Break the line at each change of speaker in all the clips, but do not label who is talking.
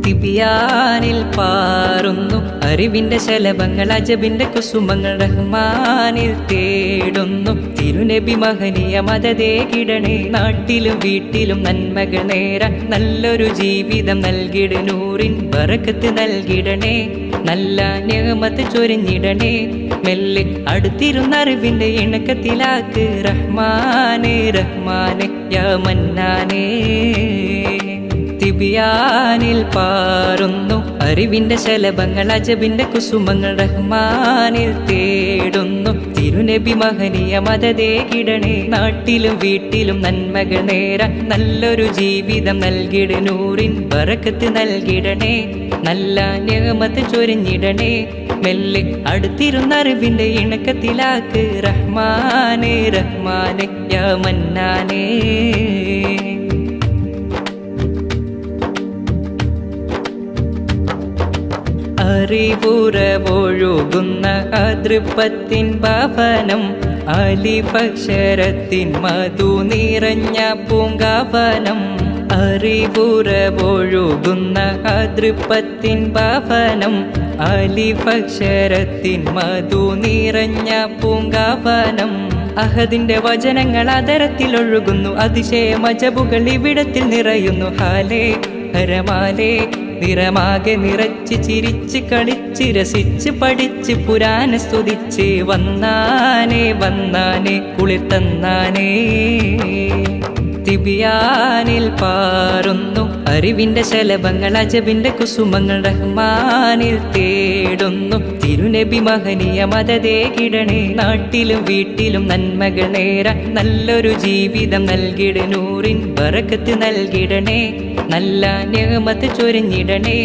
തിബിയാനിൽ പാറുന്നു അറിവിന്റെ ശലഭങ്ങൾ, അജബിന്റെ കുസുമങ്ങൾ റഹ്മാനിൽ തേടുന്നു. തിരുനബി മഹനീയ മദതേ കിടണേ, നാട്ടിലും വീട്ടിലും നന്മകൾ നേരാൻ നല്ലൊരു ജീവിതം നൽകിട, നൂറിൻ ബറക്കത്ത് നൽകിടണേ, നല്ല നിഅമത്ത് ചൊരിഞ്ഞിടണേ. മെല്ലെ അടുത്തിരുന്ന അറിവിന്റെ ഇണക്കത്തിലാക്ക് റഹ്മാനേ റഹ്മാനേ യാ മന്നാനേ. തിബിയാനിൽ പാറുന്നു അറിവിന്റെ ശലഭങ്ങൾ, അജബിന്റെ കുസുമങ്ങൾ റഹ്മാനിൽ തേടുന്നു. തിരുനബി മഹനീയ മദതേ കിടണേ, നാട്ടിലും വീട്ടിലും നന്മകൾ നേരാൻ നല്ലൊരു ജീവിതം നൽകിട, നൂറിൻ ബറക്കത്ത് നൽകിടണേ, നല്ല നിഅമത്ത് ചൊരിഞ്ഞിടണേ. മെല്ലെ അടുത്തിരുന്ന അറിവിന്റെ ഇണക്കത്തിലാക്ക് റഹ്മാനേ റഹ്മാനേ യാ മന്നാനേ. അറിവുറവൊഴുകുന്ന അതൃപ്പത്തിൻ ഭവനം, അലിഫക്ഷരത്തിൻ മധു നിറഞ്ഞ പൂങ്കാവനം. അറിവുറവൊഴുകുന്ന അതൃപ്പത്തിൻ ഭവനം, അലിഫക്ഷരത്തിൻ മധു നിറഞ്ഞ പൂങ്കാവനം. അഹദിന്റെ വചനങ്ങൾ അതരത്തിലൊഴുകുന്നു, അതിശയ മജബുകൾ ഇവിടത്തിൽ നിറയുന്നു. ഹാലേ ഹരമാലേ നിറമാകെ നിറച്ച് ചിരിച്ച് കളിച്ച് രസിച്ച് പഠിച്ച് പുരാന സ്തുതിച്ച് വന്നാനേ വന്നാനേ കുളിർ തന്നാനേ. തിബിയാനിൽ പാറുന്നു അറിവിന്റെ ശലഭങ്ങൾ, അജബിന്റെ കുസുമങ്ങൾ റഹ്മാനിൽ തേടുന്നു. തിരുനബി മഹനീയ മദതേ കിടണേ, നാട്ടിലും വീട്ടിലും നന്മകൾ നേരാൻ നല്ലൊരു ജീവിതം നൽകിട, നൂറിൻ ബറക്കത്ത് നൽകിടണേ, നല്ല നിഅമത്ത് ചൊരിഞ്ഞിടണേ.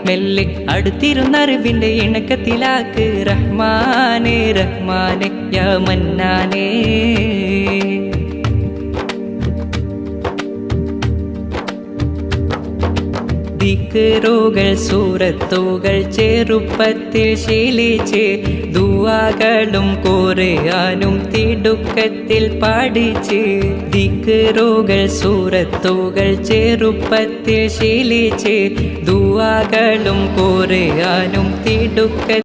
മെല്ലെ അടുത്തിരുന്ന അറിവിന്റെ ഇണക്കത്തിലാക്ക് റഹ്മാനേ റഹ്മാനേ യാ മന്നാനേ. ദിക്റുകൾ സൂറത്തുകൾ ചെറുപ്പത്തിൽ ശീലിച്ച്, ദുആകളും ഖുർആനും തിടുക്കത്തിൽ പഠിച്ച്. ദിക്റുകൾ സൂറത്തുകൾ ചെറുപ്പത്തിൽ ശീലിച്ച്, ദുആകളും ഖുർആനും തിടുക്കത്തിൽ